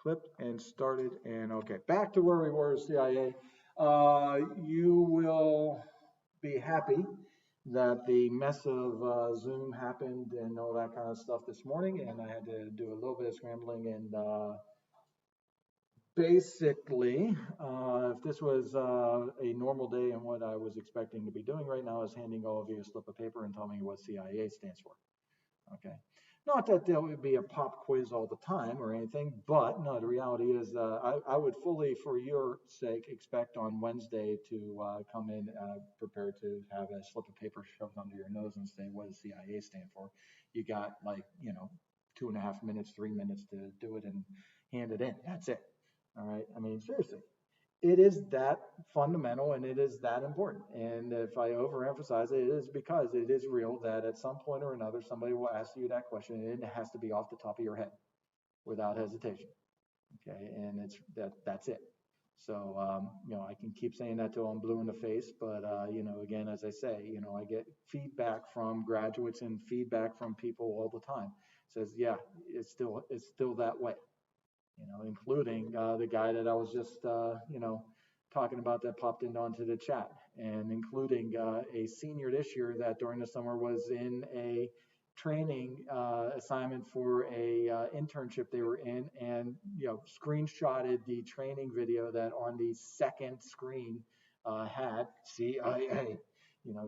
clipped and started, and okay, back to where we were, CIA. You will be happy that the mess of Zoom happened and all that kind of stuff this morning, and I had to do a little bit of scrambling. And basically, if this was a normal day and what I was expecting to be doing right now is handing all of you a slip of paper and telling you what CIA stands for. Okay. Not that there would be a pop quiz all the time or anything, but no, the reality is I would fully, for your sake, expect on Wednesday to come in prepared to have a slip of paper shoved under your nose and say, what does CIA stand for? You got like, 2.5 minutes, 3 minutes to do it and hand it in. That's it. All right. I mean, seriously. It is that fundamental and it is that important. And if I overemphasize it, it is because it is real that at some point or another, somebody will ask you that question and it has to be off the top of your head without hesitation. Okay. And that's it. So, I can keep saying that till I'm blue in the face, but, again, as I say, I get feedback from graduates and feedback from people all the time. Says, yeah, it's still that way. Including the guy that I was just, talking about that popped in onto the chat, and including a senior this year that during the summer was in a training assignment for a internship they were in, and screenshotted the training video that on the second screen had CIA,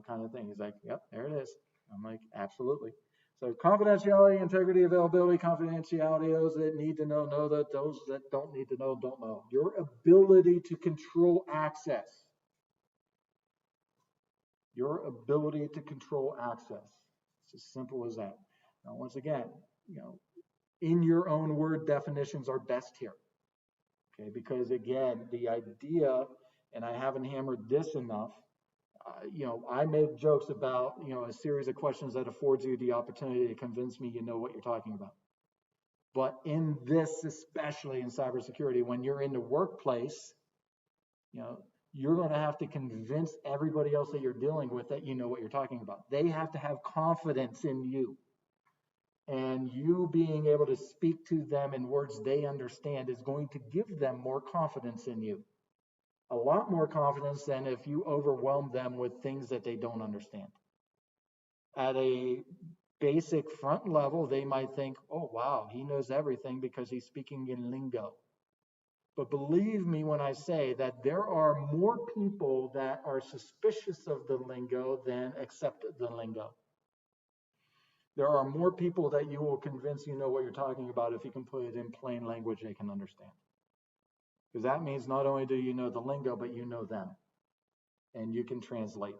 kind of thing. He's like, yep, there it is. I'm like, absolutely. So confidentiality, integrity, availability, confidentiality, those that need to know that, those that don't need to know, don't know. Your ability to control access. Your ability to control access. It's as simple as that. Now, once again, in your own word definitions are best here. Okay, because again, the idea, and I haven't hammered this enough, I make jokes about, a series of questions that affords you the opportunity to convince me you know what you're talking about. But in this, especially in cybersecurity, when you're in the workplace, you're going to have to convince everybody else that you're dealing with that you know what you're talking about. They have to have confidence in you. And you being able to speak to them in words they understand is going to give them more confidence in you. A lot more confidence than if you overwhelm them with things that they don't understand. At a basic front level, they might think, oh, wow, he knows everything because he's speaking in lingo. But believe me when I say that there are more people that are suspicious of the lingo than accept the lingo. There are more people that you will convince you know what you're talking about if you can put it in plain language they can understand. Because that means not only do you know the lingo, but you know them. And you can translate.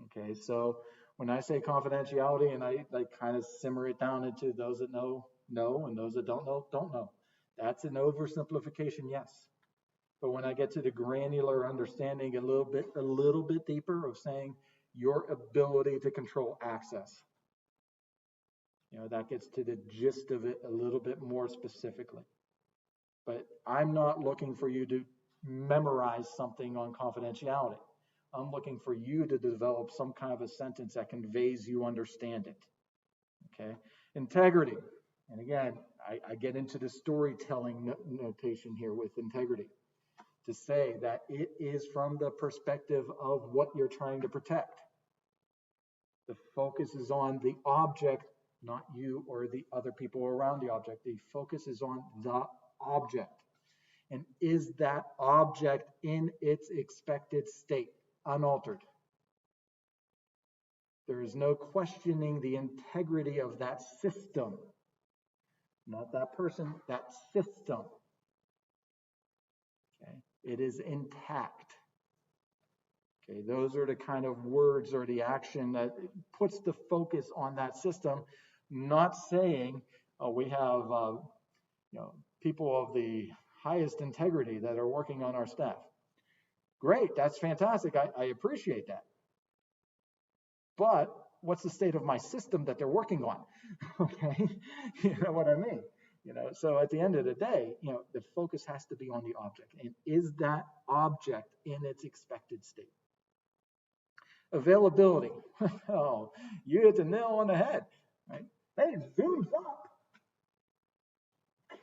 Okay, so when I say confidentiality and I kind of simmer it down into those that know, and those that don't know. That's an oversimplification, yes. But when I get to the granular understanding a little bit deeper of saying your ability to control access, that gets to the gist of it a little bit more specifically. But I'm not looking for you to memorize something on confidentiality. I'm looking for you to develop some kind of a sentence that conveys you understand it. Okay? Integrity. And again, I get into the storytelling notation here with integrity to say that it is from the perspective of what you're trying to protect. The focus is on the object, not you or the other people around the object. The focus is on the object. And is that object in its expected state, unaltered? There is no questioning the integrity of that system. Not that person, that system. Okay, it is intact. Okay, those are the kind of words or the action that puts the focus on that system, not saying we have people of the highest integrity that are working on our staff. Great, that's fantastic. I appreciate that. But what's the state of my system that they're working on? Okay, you know what I mean? So at the end of the day, the focus has to be on the object. And is that object in its expected state? Availability. Oh, you hit the nail on the head, right? Hey, Zoom's up.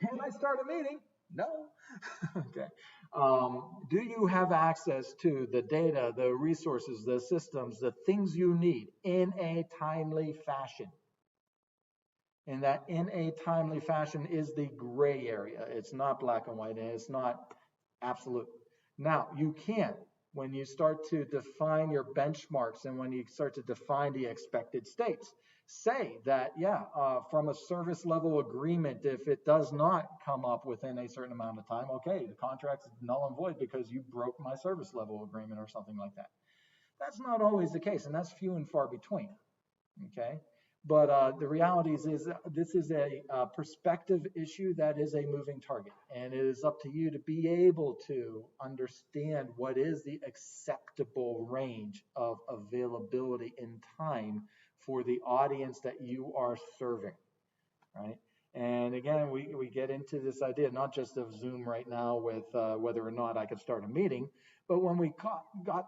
Can I start a meeting? No. Okay. Do you have access to the data, the resources, the systems, the things you need in a timely fashion? And that in a timely fashion is the gray area. It's not black and white, and it's not absolute. Now, you can, when you start to define your benchmarks and when you start to define the expected states, say that, yeah, from a service level agreement, if it does not come up within a certain amount of time, okay, the contract's null and void because you broke my service level agreement or something like that. That's not always the case, and that's few and far between. Okay. But the reality is this is a perspective issue that is a moving target, and it is up to you to be able to understand what is the acceptable range of availability in time for the audience that you are serving, right? And again, we get into this idea not just of Zoom right now with whether or not I could start a meeting, but when we got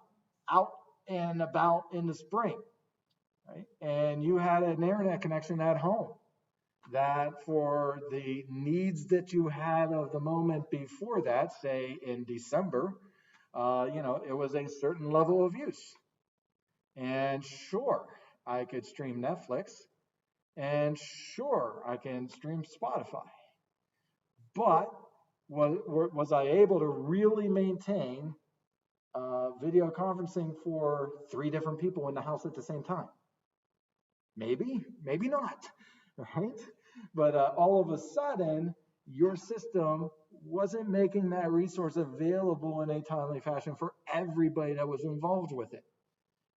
out and about in the spring, right? And you had an internet connection at home that for the needs that you had of the moment before that, say in December, it was a certain level of use. And sure, I could stream Netflix, and sure, I can stream Spotify. But was I able to really maintain video conferencing for 3 different people in the house at the same time? Maybe, maybe not, right? But all of a sudden, your system wasn't making that resource available in a timely fashion for everybody that was involved with it.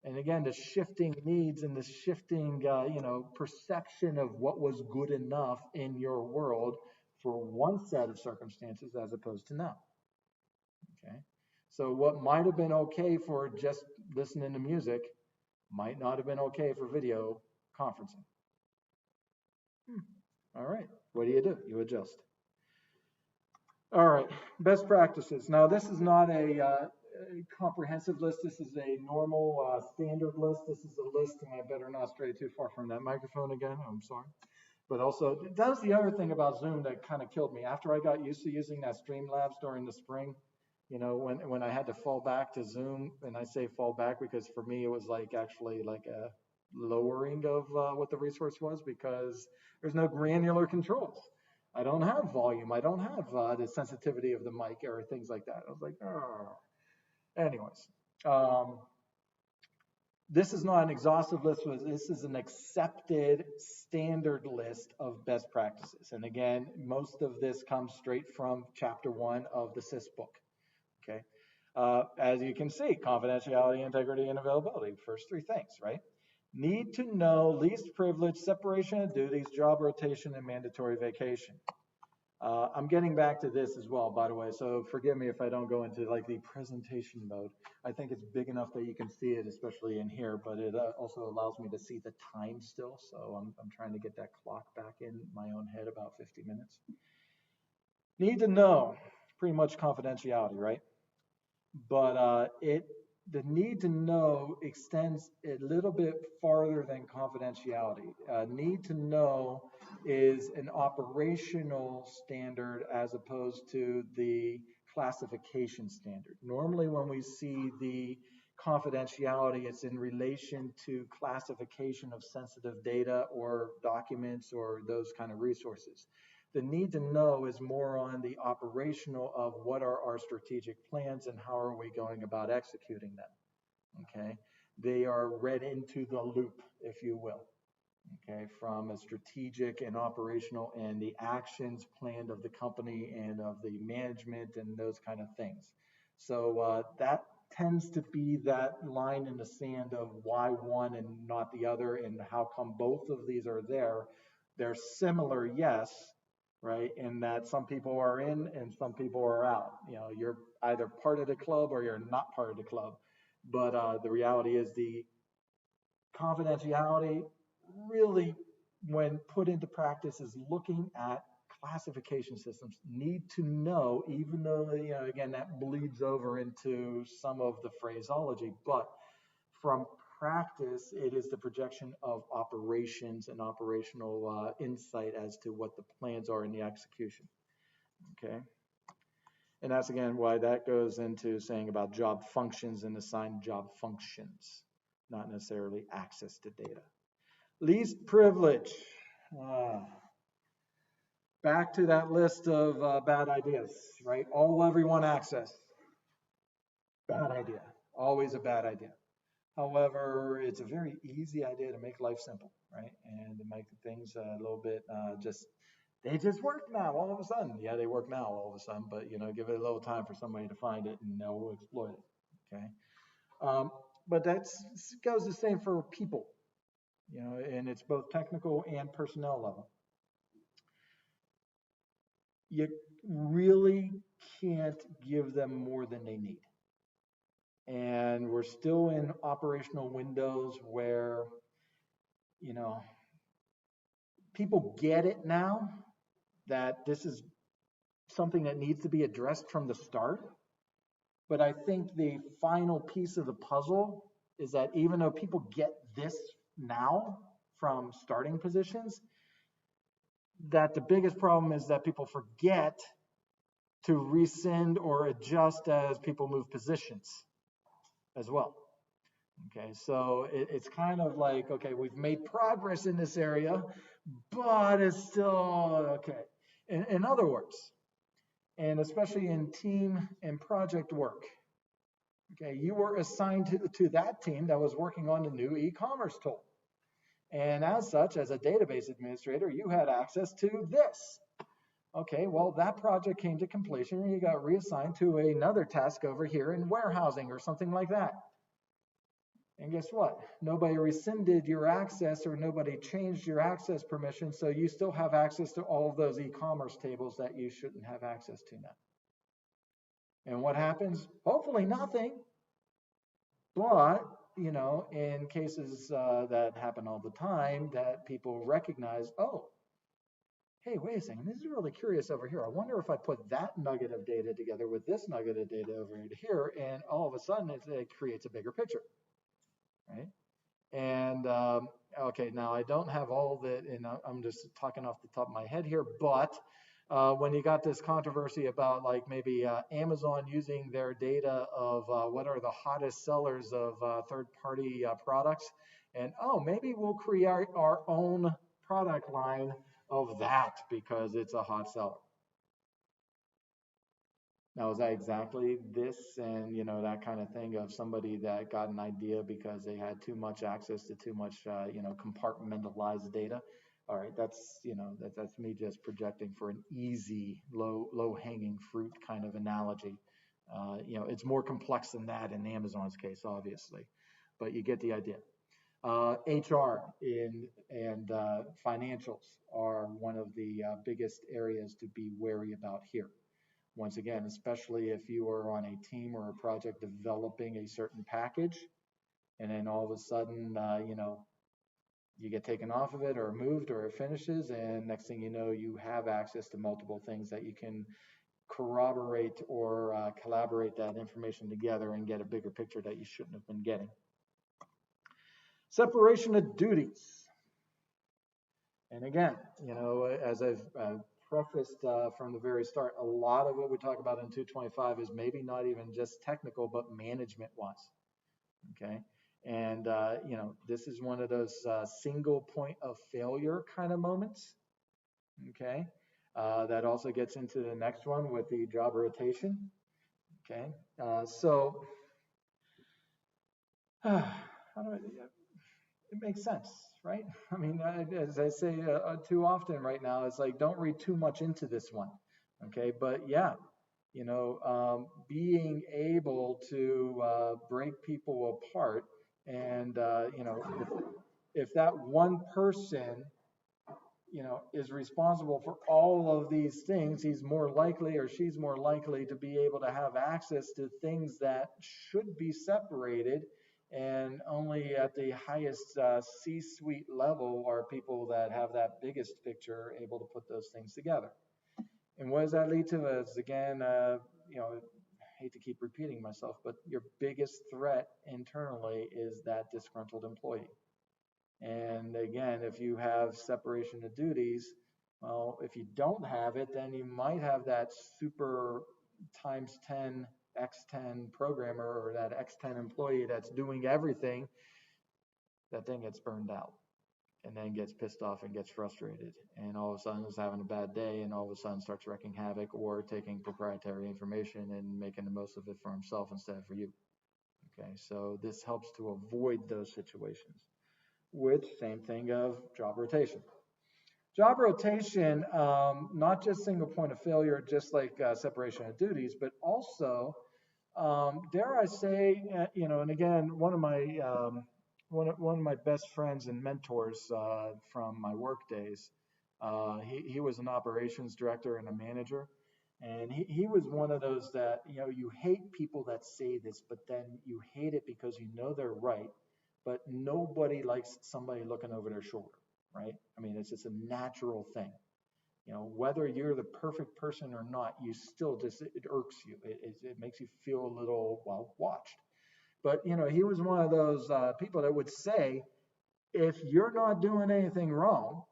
And again, the shifting needs and the shifting, perception of what was good enough in your world for one set of circumstances as opposed to now. Okay. So what might have been okay for just listening to music might not have been okay for video conferencing. All right. What do? You adjust. All right. Best practices. Now, this is not a comprehensive list. This is a normal standard list. This is a list, and I better not stray too far from that microphone again. I'm sorry. But also, that was the other thing about Zoom that kind of killed me. After I got used to using that Streamlabs during the spring, when I had to fall back to Zoom, and I say fall back because for me it was like actually like a lowering of what the resource was because there's no granular controls. I don't have volume. I don't have the sensitivity of the mic or things like that. I was like, oh. Anyways, this is not an exhaustive list. This is an accepted standard list of best practices. And again, most of this comes straight from chapter 1 of the SIS book. Okay. As you can see, confidentiality, integrity, and availability. First 3 things, right? Need to know least privilege, separation of duties, job rotation, and mandatory vacation. I'm getting back to this as well, by the way, so forgive me if I don't go into like the presentation mode. I think it's big enough that you can see it, especially in here, but it also allows me to see the time still, so I'm trying to get that clock back in my own head about 50 minutes. Need to know, pretty much confidentiality, right? But the need to know extends a little bit farther than confidentiality. Need to know is an operational standard as opposed to the classification standard. Normally when we see the confidentiality, it's in relation to classification of sensitive data or documents or those kind of resources. The need to know is more on the operational of what are our strategic plans and how are we going about executing them, okay? They are read into the loop, if you will, okay, from a strategic and operational and the actions planned of the company and of the management and those kind of things. So that tends to be that line in the sand of why one and not the other and how come both of these are there. They're similar, yes, right? In that some people are in and some people are out. You're either part of the club or you're not part of the club. But the reality is the confidentiality really, when put into practice, is looking at classification systems. Need to know, even though, again, that bleeds over into some of the phraseology, but from practice, it is the projection of operations and operational insight as to what the plans are in the execution. Okay. And that's again why that goes into saying about job functions and assigned job functions, not necessarily access to data. Least privilege. Ah, back to that list of bad ideas, right? All everyone access. Bad idea. Always a bad idea. However, it's a very easy idea to make life simple, right? And to make things a little bit they just work now all of a sudden. Yeah, they work now all of a sudden, but give it a little time for somebody to find it and they'll exploit it. Okay. Um, but that goes the same for people, and it's both technical and personnel level. You really can't give them more than they need. And we're still in operational windows where, you know, people get it now that this is something that needs to be addressed from the start. But I think the final piece of the puzzle is that even though people get this now from starting positions, that the biggest problem is that people forget to rescind or adjust as people move positions as well. Okay, so it's kind of like, okay, we've made progress in this area, but it's still okay. In other words, and especially in team and project work, okay, you were assigned to that team that was working on the new e-commerce tool. And as such, as a database administrator, you had access to this. Okay, well, that project came to completion and you got reassigned to another task over here in warehousing or something like that. And guess what? Nobody rescinded your access or nobody changed your access permission, so you still have access to all of those e-commerce tables that you shouldn't have access to now. And what happens? Hopefully nothing. But, in cases that happen all the time, that people recognize, oh, hey, wait a second, this is really curious over here. I wonder if I put that nugget of data together with this nugget of data over here, and all of a sudden it creates a bigger picture, right? And okay, now I don't have all the, and I'm just talking off the top of my head here, but when you got this controversy about like maybe Amazon using their data of what are the hottest sellers of third-party products, and oh, maybe we'll create our own product line of that because it's a hot seller. Now, is that exactly this and, that kind of thing of somebody that got an idea because they had too much access to too much, compartmentalized data? All right, that's me just projecting for an easy, low hanging fruit kind of analogy. It's more complex than that in Amazon's case, obviously, but you get the idea. HR and financials are one of the biggest areas to be wary about here. Once again, especially if you are on a team or a project developing a certain package, and then all of a sudden, you get taken off of it or moved or it finishes, and next thing you know, you have access to multiple things that you can corroborate or collaborate that information together and get a bigger picture that you shouldn't have been getting. Separation of duties. And again, as I've prefaced from the very start, a lot of what we talk about in 225 is maybe not even just technical, but management wise. Okay. And, this is one of those single point of failure kind of moments. Okay. That also gets into the next one with the job rotation. Okay. So, how do I, it makes sense, right? I mean, as I say too often right now, it's like, don't read too much into this one. Okay. But yeah, being able to break people apart and, if that one person, is responsible for all of these things, he's more likely or she's more likely to be able to have access to things that should be separated. And only at the highest C-suite level are people that have that biggest picture able to put those things together. And what does that lead to? Is again, I hate to keep repeating myself, but your biggest threat internally is that disgruntled employee. And again, if you have separation of duties, Well, if you don't have it, then you might have that super times 10 X10 programmer or that X10 employee that's doing everything. That thing gets burned out and then gets pissed off and gets frustrated and all of a sudden is having a bad day and all of a sudden starts wreaking havoc or taking proprietary information and making the most of it for himself instead of for you. Okay, so this helps to avoid those situations. Which same thing of job rotation. Job rotation, not just single point of failure, just like separation of duties, but also, dare I say, and again, one of my best friends and mentors from my work days, he was an operations director and a manager, and he was one of those that you hate people that say this, but then you hate it because you know they're right, but nobody likes somebody looking over their shoulder, right? I mean, it's just a natural thing. Whether you're the perfect person or not, you still just, it irks you. It makes you feel a little, well, watched. But, he was one of those people that would say, if you're not doing anything wrong,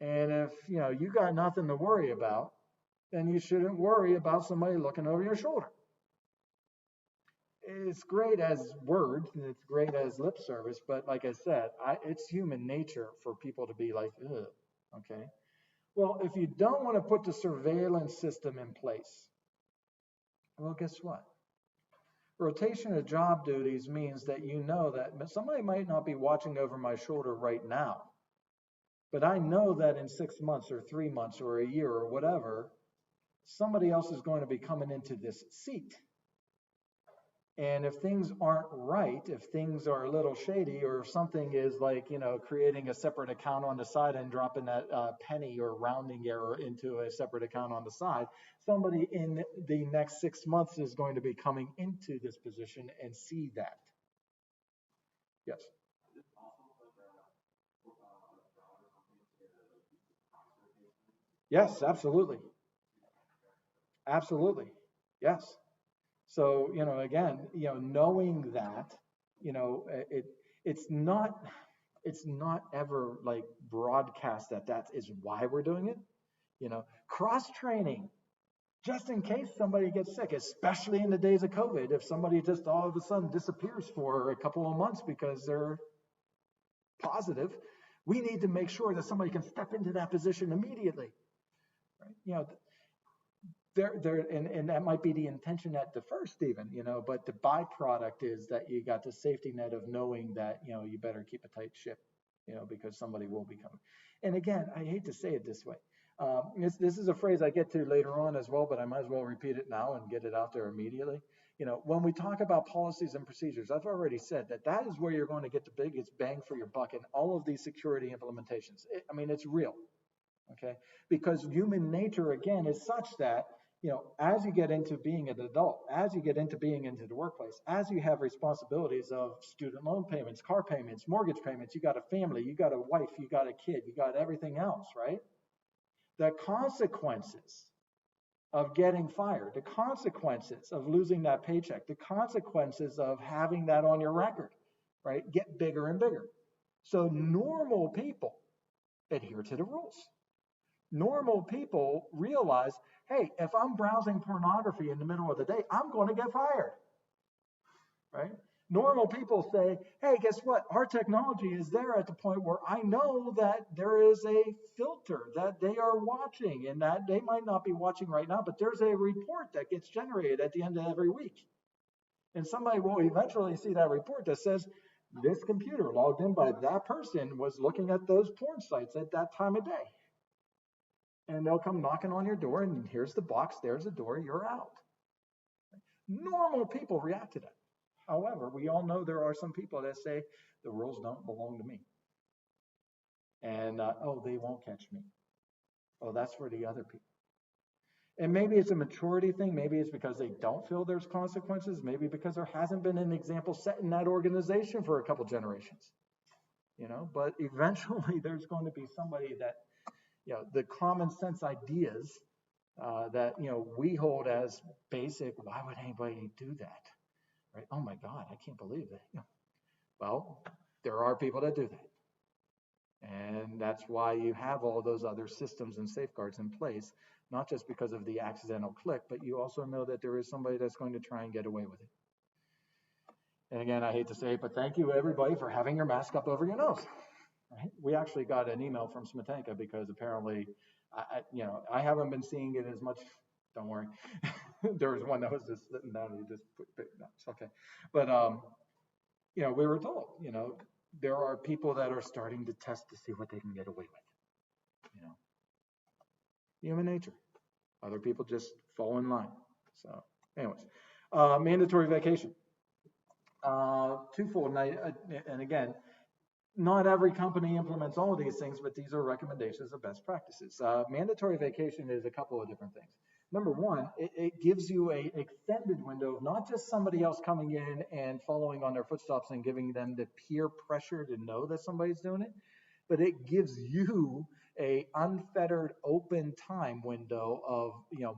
and if, you got nothing to worry about, then you shouldn't worry about somebody looking over your shoulder. It's great as words, and it's great as lip service, but like I said, it's human nature for people to be like, ugh, okay? Well, if you don't want to put the surveillance system in place, well, guess what? Rotation of job duties means that you know that somebody might not be watching over my shoulder right now, but I know that in 6 months or 3 months or a year or whatever, somebody else is going to be coming into this seat. And if things aren't right, if things are a little shady, or if something is like, creating a separate account on the side and dropping that penny or rounding error into a separate account on the side, somebody in the next 6 months is going to be coming into this position and see that. Yes. Yes, absolutely. Absolutely. Yes. So, again, knowing that, it it's not it's not ever like broadcast that is why we're doing it. Cross training just in case somebody gets sick, especially in the days of COVID. If somebody just all of a sudden disappears for a couple of months because they're positive, we need to make sure that somebody can step into that position immediately. Right? And that might be the intention at the first, even, but the byproduct is that you got the safety net of knowing that, you better keep a tight ship, because somebody will be coming. And again, I hate to say it this way. This is a phrase I get to later on as well, but I might as well repeat it now and get it out there immediately. When we talk about policies and procedures, I've already said that is where you're going to get the biggest bang for your buck in all of these security implementations. It's real. Okay, because human nature again is such that as you get into being an adult, as you get into being into the workplace, as you have responsibilities of student loan payments, car payments, mortgage payments, you got a family, you got a wife, you got a kid, you got everything else, right? The consequences of getting fired, the consequences of losing that paycheck, the consequences of having that on your record, right, get bigger and bigger. So normal people adhere to the rules. Normal people realize, hey, if I'm browsing pornography in the middle of the day, I'm going to get fired, right? Normal people say, hey, guess what? Our technology is there at the point where I know that there is a filter that they are watching and that they might not be watching right now, but there's a report that gets generated at the end of every week. And somebody will eventually see that report that says, this computer logged in by that person was looking at those porn sites at that time of day. And they'll come knocking on your door, and here's the box, there's the door, you're out. Normal people react to that. However, we all know there are some people that say the rules don't belong to me. And, oh, they won't catch me. Oh, that's for the other people. And maybe it's a maturity thing. Maybe it's because they don't feel there's consequences. Maybe because there hasn't been an example set in that organization for a couple generations. But eventually there's going to be somebody that, the common sense ideas that we hold as basic. Why would anybody do that? Right? Oh my God, I can't believe that. Well, there are people that do that, And that's why you have all those other systems and safeguards in place, not just because of the accidental click, but you also know that there is somebody that's going to try and get away with it. And again, I hate to say it, but thank you everybody for having your mask up over your nose. Right? We actually got an email from Smetanka because apparently, I haven't been seeing it as much. Don't worry. There was one that was just sitting down and you just put, no, it's okay. But, we were told, there are people that are starting to test to see what they can get away with. Human nature. Other people just fall in line. So, anyways, mandatory vacation. Twofold, and again, not every company implements all of these things, but these are recommendations of best practices. Mandatory vacation is a couple of different things. Number one, it gives you an extended window of not just somebody else coming in and following on their footsteps and giving them the peer pressure to know that somebody's doing it, but it gives you a unfettered open time window of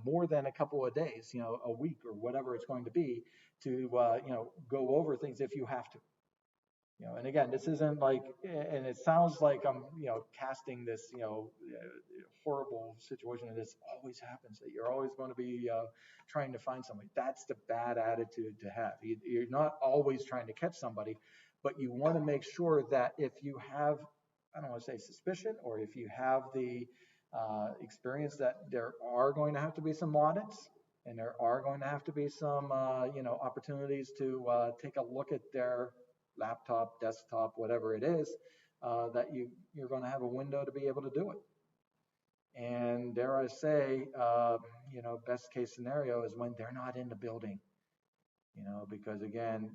more than a couple of days, a week or whatever it's going to be to go over things if you have to. And again, this isn't like, and it sounds like I'm, casting this, horrible situation, and this always happens, that you're always going to be trying to find somebody. That's the bad attitude to have. You're not always trying to catch somebody, but you want to make sure that if you have, I don't want to say suspicion, or if you have the experience that there are going to have to be some audits, and there are going to have to be some, opportunities to take a look at their laptop, desktop, whatever it is, that you're going to have a window to be able to do it. And dare I say, best case scenario is when they're not in the building, because again,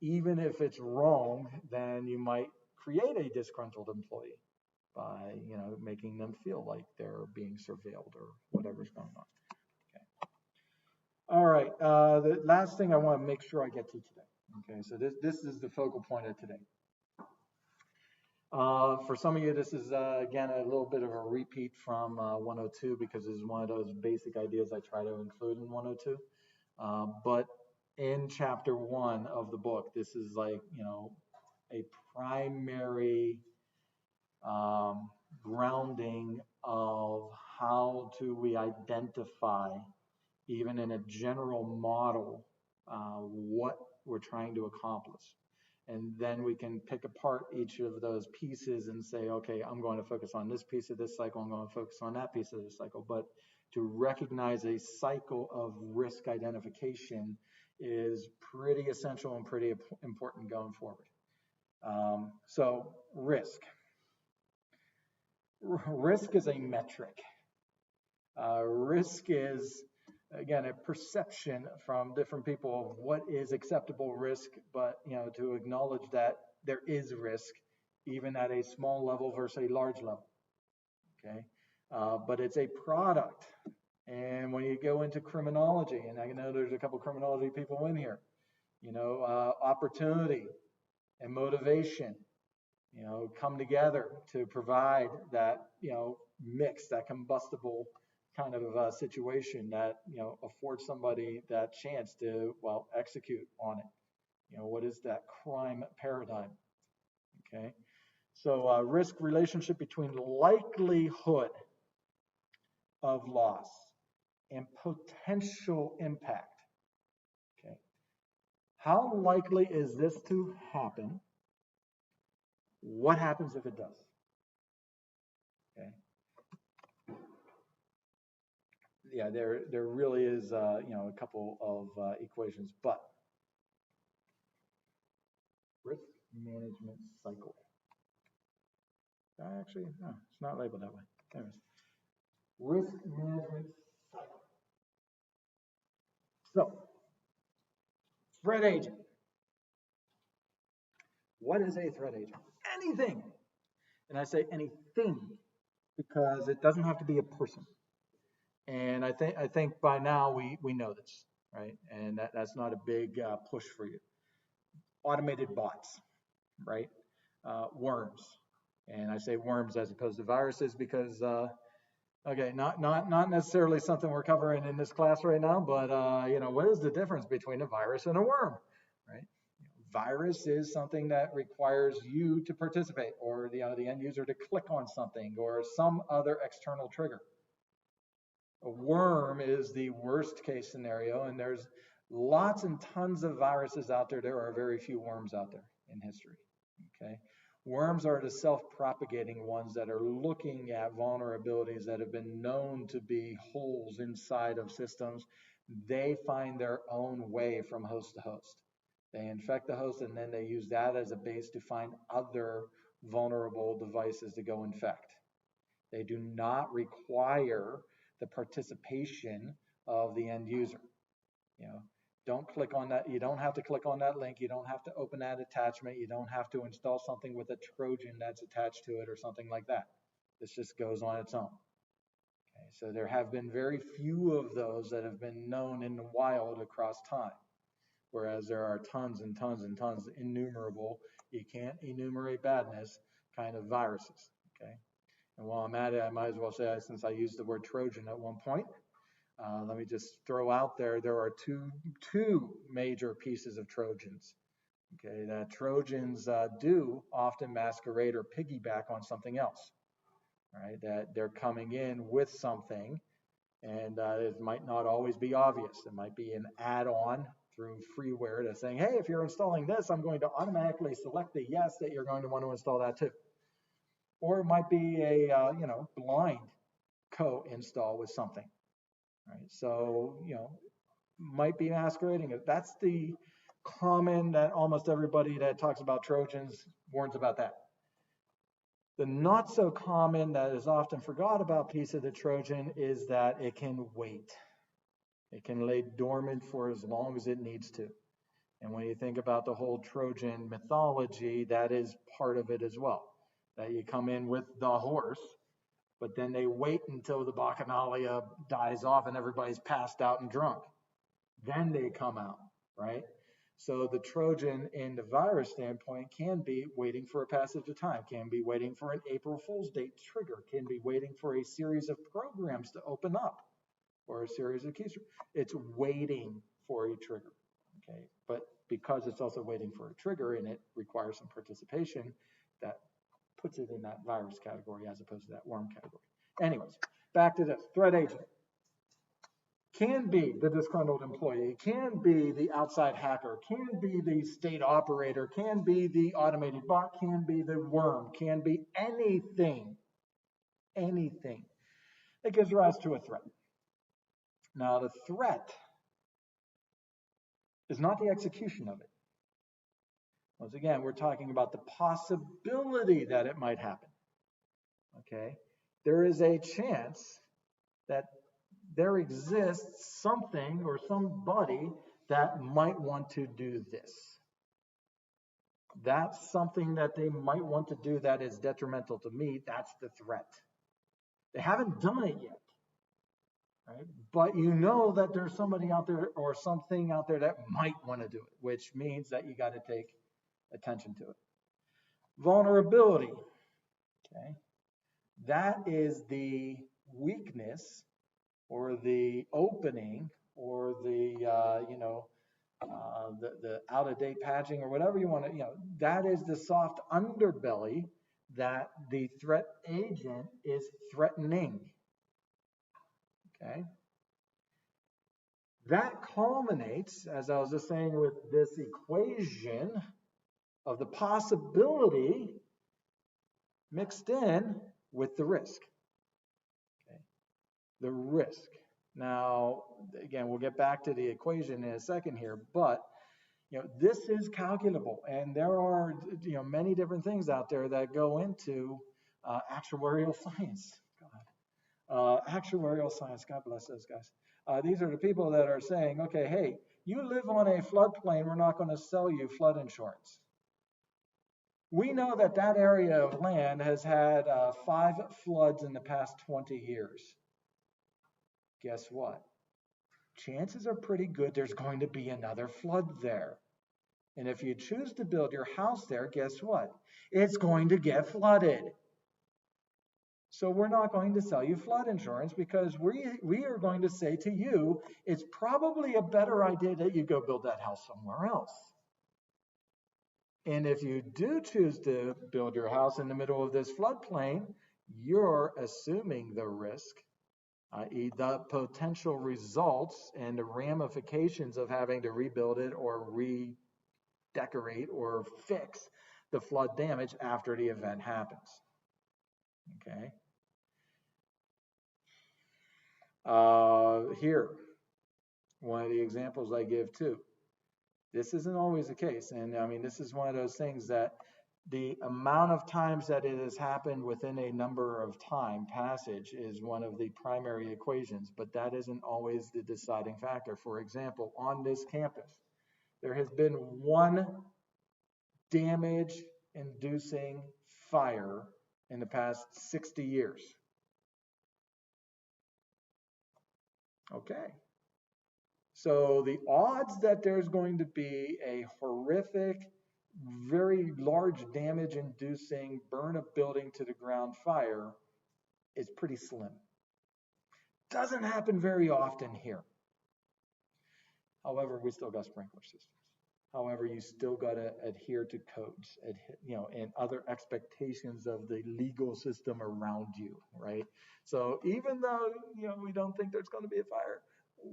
even if it's wrong, then you might create a disgruntled employee by, making them feel like they're being surveilled or whatever's going on. Okay. All right. The last thing I want to make sure I get to today. Okay, so this is the focal point of today. For some of you, this is, again, a little bit of a repeat from 102 because this is one of those basic ideas I try to include in 102. But in chapter 1 of the book, this is like, a primary grounding of how we identify, even in a general model, what we're trying to accomplish. And then we can pick apart each of those pieces and say, okay, I'm going to focus on this piece of this cycle, I'm going to focus on that piece of this cycle. But to recognize a cycle of risk identification is pretty essential and pretty important going forward. So risk. Risk is a metric. Risk is, again, a perception from different people of what is acceptable risk, but to acknowledge that there is risk, even at a small level versus a large level. Okay, but it's a product. And when you go into criminology, and I know there's a couple of criminology people in here, opportunity and motivation, come together to provide that, mix, that combustible kind of situation that, affords somebody that chance to, execute on it. What is that crime paradigm? Okay. So risk relationship between likelihood of loss and potential impact. Okay. How likely is this to happen? What happens if it does? Okay. Yeah, there really is, a couple of equations, but risk management cycle. Actually, no, it's not labeled that way. Anyways, risk management cycle. So, threat agent. What is a threat agent? Anything. And I say anything because it doesn't have to be a person. And I think by now we know this, right? And that's not a big push for you. Automated bots, right? Worms. And I say worms as opposed to viruses because, okay, not necessarily something we're covering in this class right now, but what is the difference between a virus and a worm, right? Virus is something that requires you to participate, or the end user to click on something, or some other external trigger. A worm is the worst case scenario, and there's lots and tons of viruses out there. There are very few worms out there in history. Okay, worms are the self-propagating ones that are looking at vulnerabilities that have been known to be holes inside of systems. They find their own way from host to host. They infect the host, and then they use that as a base to find other vulnerable devices to go infect. They do not require the participation of the end user. You know, don't click on that. You don't have to click on that link. You don't have to open that attachment. You don't have to install something with a Trojan that's attached to it or something like that. This just goes on its own. Okay, so there have been very few of those that have been known in the wild across time, whereas there are tons and tons and tons, innumerable, you can't enumerate badness kind of viruses. Okay. And while I'm at it, I might as well say, since I used the word Trojan at one point, let me just throw out there are two major pieces of Trojans. Okay, that Trojans do often masquerade or piggyback on something else, right? That they're coming in with something, and it might not always be obvious. It might be an add-on through freeware that's saying, hey, if you're installing this, I'm going to automatically select the yes that you're going to want to install that too. Or it might be a blind co-install with something, right? So might be masquerading. That's the common that almost everybody that talks about Trojans warns about that. The not so common that is often forgot about piece of the Trojan is that it can wait. It can lay dormant for as long as it needs to. And when you think about the whole Trojan mythology, that is part of it as well. That you come in with the horse, but then they wait until the bacchanalia dies off and everybody's passed out and drunk. Then they come out, right? So the Trojan in the virus standpoint can be waiting for a passage of time, can be waiting for an April Fool's Day trigger, can be waiting for a series of programs to open up or a series of keys. It's waiting for a trigger, okay? But because it's also waiting for a trigger and it requires some participation, that puts it in that virus category as opposed to that worm category. Anyways, back to this. Threat agent can be the disgruntled employee, can be the outside hacker, can be the state operator, can be the automated bot, can be the worm, can be anything that gives rise to a threat. Now, the threat is not the execution of it. Once again, we're talking about the possibility that it might happen. Okay? There is a chance that there exists something or somebody that might want to do this. That's something that they might want to do that is detrimental to me. That's the threat. They haven't done it yet, right? But you know that there's somebody out there or something out there that might want to do it, which means that you got to take attention to it. Vulnerability, okay? That is the weakness or the opening or the out-of-date patching or whatever you want to, that is the soft underbelly that the threat agent is threatening. Okay. That culminates, as I was just saying, with this equation of the possibility mixed in with the risk. Okay. The risk. Now, again, we'll get back to the equation in a second here, but this is calculable, and there are many different things out there that go into actuarial science. Actuarial science. God bless those guys. These are the people that are saying, okay, hey, you live on a floodplain, we're not going to sell you flood insurance. We know that that area of land has had 5 floods in the past 20 years. Guess what? Chances are pretty good there's going to be another flood there. And if you choose to build your house there, guess what? It's going to get flooded. So we're not going to sell you flood insurance because we are going to say to you, it's probably a better idea that you go build that house somewhere else. And if you do choose to build your house in the middle of this floodplain, you're assuming the risk, i.e., the potential results and the ramifications of having to rebuild it or redecorate or fix the flood damage after the event happens. Okay. Here, one of the examples I give too. This isn't always the case. And I mean, this is one of those things that the amount of times that it has happened within a number of time passage is one of the primary equations, but that isn't always the deciding factor. For example, on this campus, there has been one damage inducing fire in the past 60 years. Okay. So the odds that there's going to be a horrific, very large damage inducing burn a building to the ground fire is pretty slim. Doesn't happen very often here. However, we still got sprinkler systems. However, you still got to adhere to codes, and other expectations of the legal system around you, right? So even though, we don't think there's going to be a fire,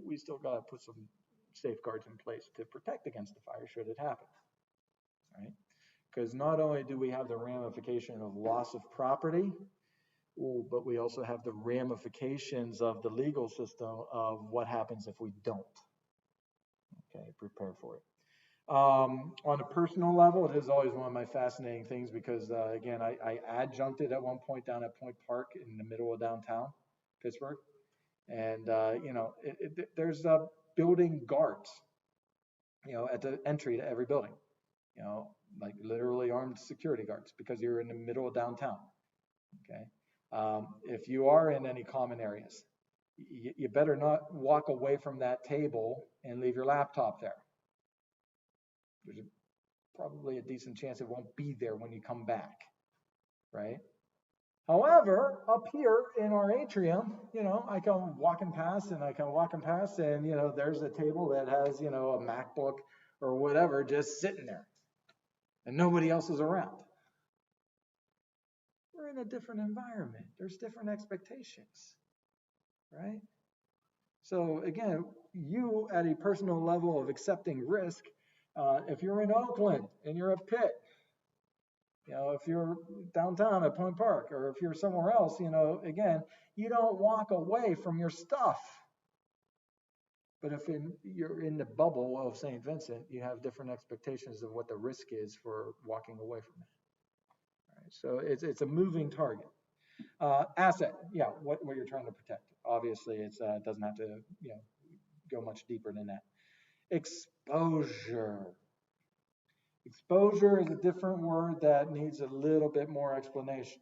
we still got to put some safeguards in place to protect against the fire should it happen, right? Because not only do we have the ramification of loss of property, but we also have the ramifications of the legal system of what happens if we don't. Okay, prepare for it. On a personal level, it is always one of my fascinating things because, again, I adjuncted at one point down at Point Park in the middle of downtown Pittsburgh. And, there's building guards, at the entry to every building, like literally armed security guards because you're in the middle of downtown. Okay. If you are in any common areas, you better not walk away from that table and leave your laptop there. There's probably a decent chance it won't be there when you come back, right? However, up here in our atrium, I come walking past and there's a table that has, a MacBook or whatever just sitting there and nobody else is around. We're in a different environment. There's different expectations, right? So again, you at a personal level of accepting risk, if you're in Oakland and you're at Pitt, if you're downtown at Point Park, or if you're somewhere else, again, you don't walk away from your stuff. But if you're in the bubble of St. Vincent, you have different expectations of what the risk is for walking away from it. All right, so it's a moving target. Asset, yeah, what you're trying to protect. Obviously, it doesn't have to go much deeper than that. Exposure. Exposure is a different word that needs a little bit more explanation.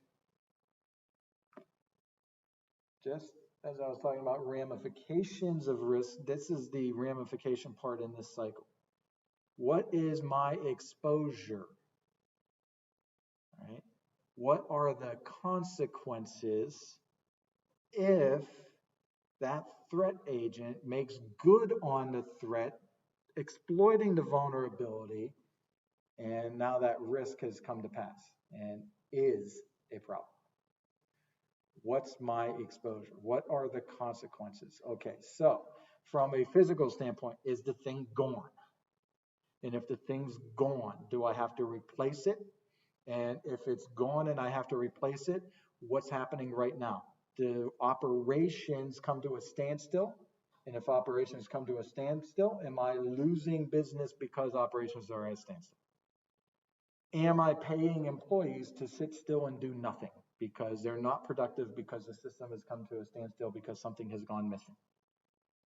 Just as I was talking about ramifications of risk, this is the ramification part in this cycle. What is my exposure? Right? What are the consequences if that threat agent makes good on the threat, exploiting the vulnerability, and now that risk has come to pass and is a problem? What's my exposure? What are the consequences? Okay, so from a physical standpoint, is the thing gone? And if the thing's gone, do I have to replace it? And if it's gone and I have to replace it, what's happening right now? Do operations come to a standstill? And if operations come to a standstill, am I losing business because operations are at a standstill? Am I paying employees to sit still and do nothing because they're not productive because the system has come to a standstill because something has gone missing,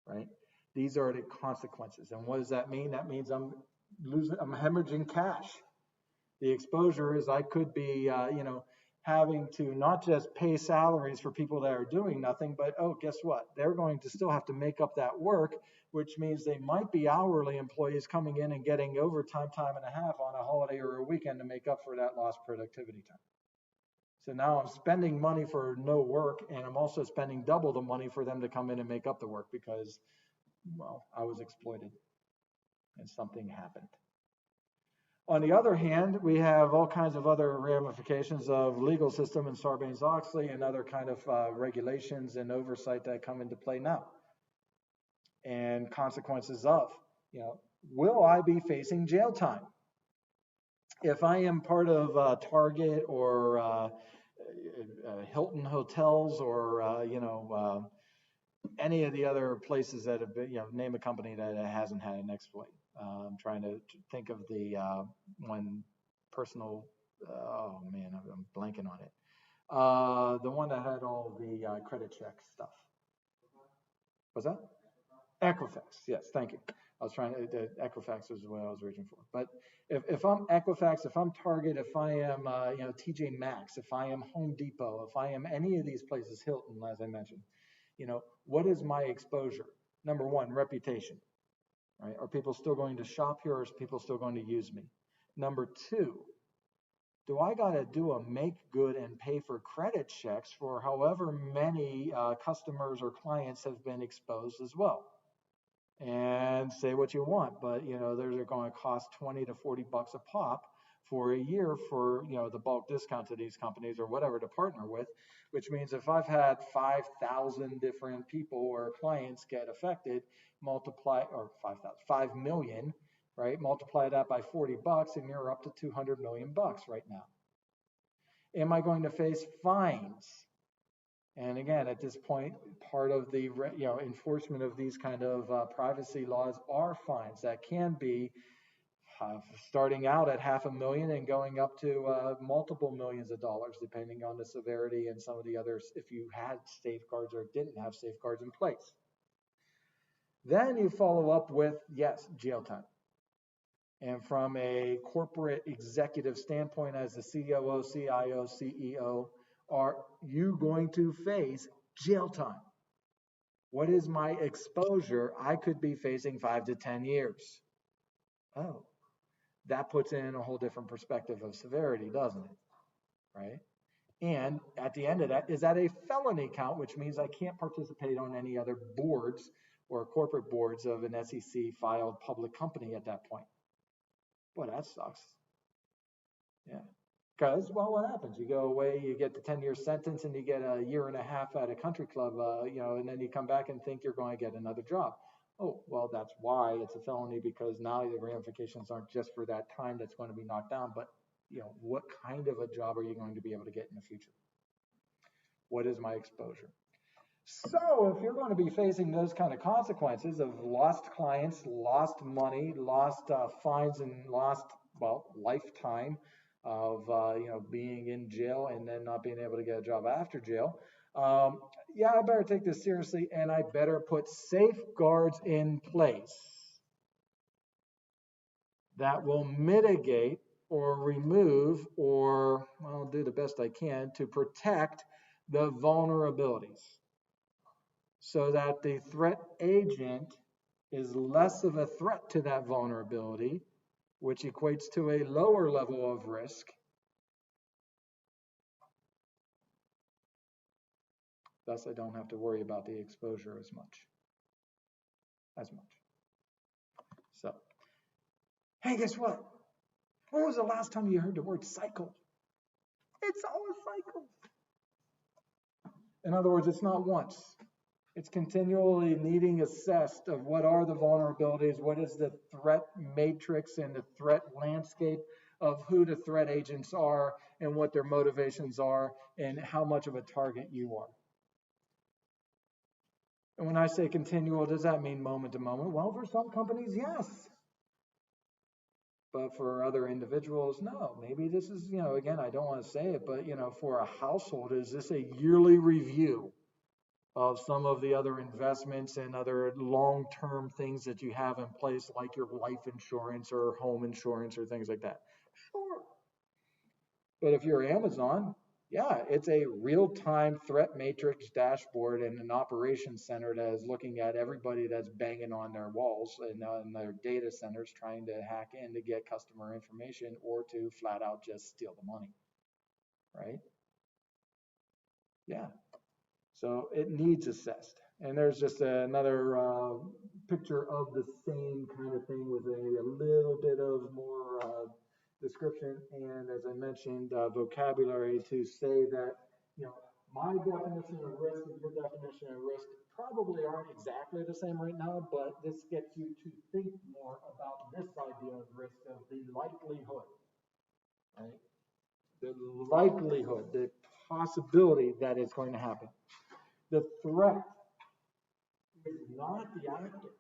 right? These are the consequences. And what does that mean? That means I'm hemorrhaging cash. The exposure is I could be, having to not just pay salaries for people that are doing nothing, but guess what? They're going to still have to make up that work, which means they might be hourly employees coming in and getting overtime time and a half on a holiday or a weekend to make up for that lost productivity time. So now I'm spending money for no work, and I'm also spending double the money for them to come in and make up the work because, well, I was exploited and something happened. On the other hand, we have all kinds of other ramifications of legal system and Sarbanes-Oxley and other kind of regulations and oversight that come into play now, and consequences of, you know, will I be facing jail time? If I am part of Target or Hilton Hotels or any of the other places that have been, name a company that hasn't had an exploit. I'm trying to think of the one personal. Oh man, I'm blanking on it. The one that had all the credit check stuff. Was that? Equifax, yes, thank you. I was trying to, Equifax was what I was reaching for. But if I'm Equifax, if I'm Target, if I am, TJ Maxx, if I am Home Depot, if I am any of these places, Hilton, as I mentioned, what is my exposure? Number one, reputation, right? Are people still going to shop here, or is people still going to use me? Number two, do I got to do a make good and pay for credit checks for however many customers or clients have been exposed as well? And say what you want, but they're going to cost 20 to 40 bucks a pop for a year for the bulk discount to these companies or whatever to partner with, which means if I've had 5,000 different people or clients get affected, multiply, or 5 million, right? Multiply that by 40 bucks and you're up to 200 million bucks right now. Am I going to face fines? And again, at this point, part of the enforcement of these kind of privacy laws are fines that can be starting out at $500,000 and going up to multiple millions of dollars, depending on the severity and some of the others, if you had safeguards or didn't have safeguards in place. Then you follow up with, yes, jail time. And from a corporate executive standpoint, as the COO, CIO, CEO, are you going to face jail time? What is my exposure? I could be facing 5 to 10 years. Oh, that puts it in a whole different perspective of severity, doesn't it? Right? And at the end of that, is that a felony count, which means I can't participate on any other boards or corporate boards of an SEC filed public company at that point? Well, that sucks. Yeah. Because, well, what happens? You go away, you get the 10-year sentence, and you get a year and a half at a country club, and then you come back and think you're going to get another job. Oh, well, that's why it's a felony, because now the ramifications aren't just for that time that's going to be knocked down, but, what kind of a job are you going to be able to get in the future? What is my exposure? So if you're going to be facing those kind of consequences of lost clients, lost money, lost fines, and lost, well, lifetime of being in jail and then not being able to get a job after jail, yeah, I better take this seriously, and I better put safeguards in place that will mitigate or remove or, well, do the best I can to protect the vulnerabilities, so that the threat agent is less of a threat to that vulnerability, which equates to a lower level of risk. Thus, I don't have to worry about the exposure as much. So, hey, guess what? When was the last time you heard the word cycle? It's all a cycle. In other words, it's not once. It's continually needing assessed of what are the vulnerabilities, what is the threat matrix and the threat landscape of who the threat agents are and what their motivations are and how much of a target you are. And when I say continual, does that mean moment to moment? Well, for some companies, yes. But for other individuals, no. Maybe this is, again, I don't want to say it, but, for a household, is this a yearly review of some of the other investments and other long-term things that you have in place, like your life insurance or home insurance or things like that? Sure. But if you're Amazon, yeah, it's a real-time threat matrix dashboard and an operations center that is looking at everybody that's banging on their walls and on their data centers trying to hack in to get customer information or to flat out just steal the money, right? Yeah. So it needs assessed. And there's just another picture of the same kind of thing with a little bit of more description, and as I mentioned, vocabulary to say that, you know, my definition of risk and your definition of risk probably aren't exactly the same right now, but this gets you to think more about this idea of risk, of the likelihood, right? The likelihood, the possibility that it's going to happen. The threat is not the actor.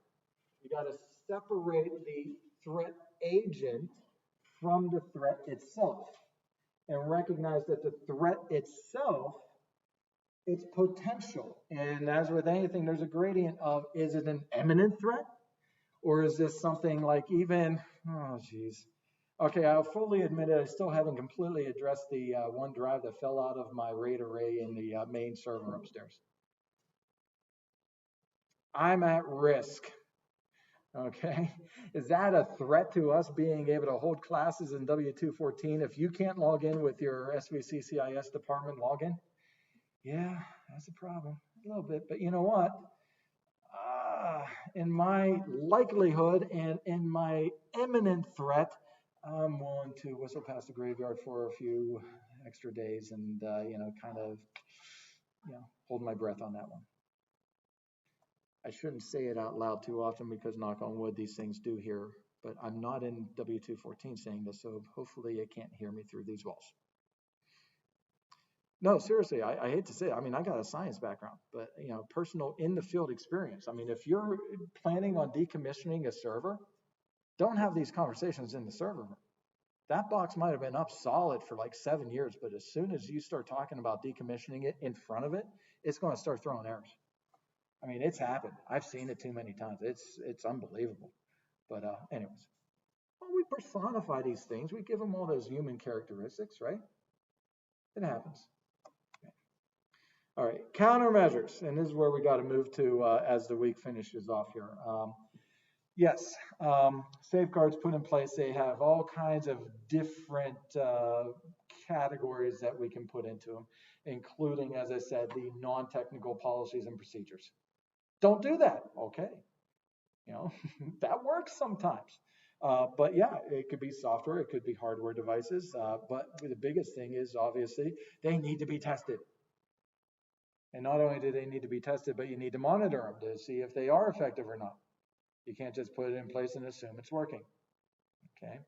You got to separate the threat agent from the threat itself and recognize that the threat itself, it's potential. And as with anything, there's a gradient of, is it an imminent threat? Or is this something like even, oh geez. Okay, I'll fully admit it, I still haven't completely addressed the one drive that fell out of my RAID array in the main server upstairs. I'm at risk. Okay, is that a threat to us being able to hold classes in W214 if you can't log in with your SVCCIS department login? Yeah, that's a problem, a little bit. But you know what? In my likelihood and in my imminent threat, I'm willing to whistle past the graveyard for a few extra days and, kind of, hold my breath on that one. I shouldn't say it out loud too often because, knock on wood, these things do hear, but I'm not in W214 saying this, so hopefully it can't hear me through these walls. No, seriously, I hate to say it. I mean, I got a science background, but, personal in the field experience. I mean, if you're planning on decommissioning a server, don't have these conversations in the server room. That box might have been up solid for like 7 years, but as soon as you start talking about decommissioning it in front of it, it's going to start throwing errors. I mean, it's happened. I've seen it too many times. It's unbelievable. But anyways, well, we personify these things. We give them all those human characteristics, right? It happens. Okay. All right, countermeasures, and this is where we got to move to as the week finishes off here. Yes, safeguards put in place. They have all kinds of different categories that we can put into them, including, as I said, the non-technical policies and procedures. Don't do that. Okay. That works sometimes. But yeah, it could be software, it could be hardware devices. But the biggest thing is obviously they need to be tested. And not only do they need to be tested, but you need to monitor them to see if they are effective or not. You can't just put it in place and assume it's working. Okay.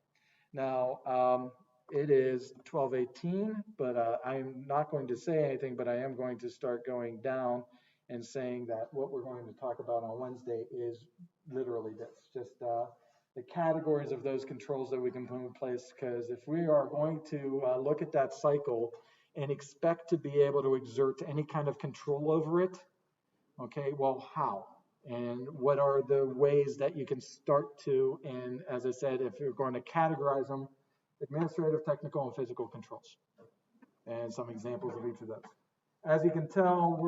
Now, it is 12:18, but I'm not going to say anything, but I am going to start going down and saying that what we're going to talk about on Wednesday is literally this, just the categories of those controls that we can put in place, because if we are going to look at that cycle and expect to be able to exert any kind of control over it, okay, well, how? And what are the ways that you can start to, and as I said, if you're going to categorize them, administrative, technical, and physical controls, and some examples of each of those. As you can tell,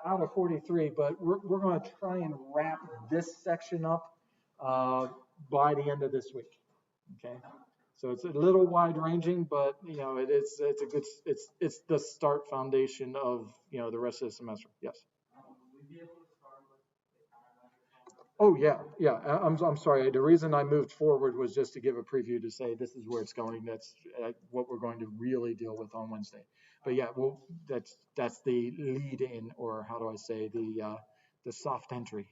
out of 43, but we're going to try and wrap this section up by the end of this week. Okay, so it's a little wide ranging, but it's a good it's the start foundation of the rest of the semester. Yes. Oh yeah, yeah. I'm sorry. The reason I moved forward was just to give a preview to say this is where it's going. That's what we're going to really deal with on Wednesday. But yeah, well, that's the lead in, or how do I say, the soft entry.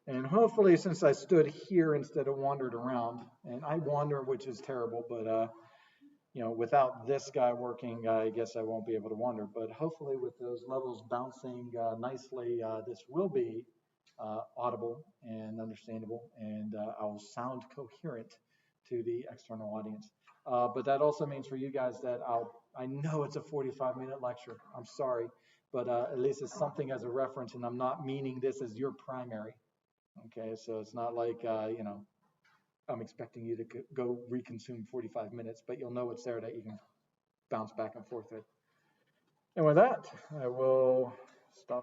And hopefully, since I stood here instead of wandered around, and I wander, which is terrible, but without this guy working, I guess I won't be able to wander. But hopefully with those levels bouncing nicely, this will be audible and understandable, and I'll sound coherent to the external audience. But that also means for you guys that I know it's a 45-minute lecture. I'm sorry, but at least it's something as a reference, and I'm not meaning this as your primary. Okay, so it's not like, I'm expecting you to go reconsume 45 minutes, but you'll know it's there that you can bounce back and forth with. And with that, I will stop.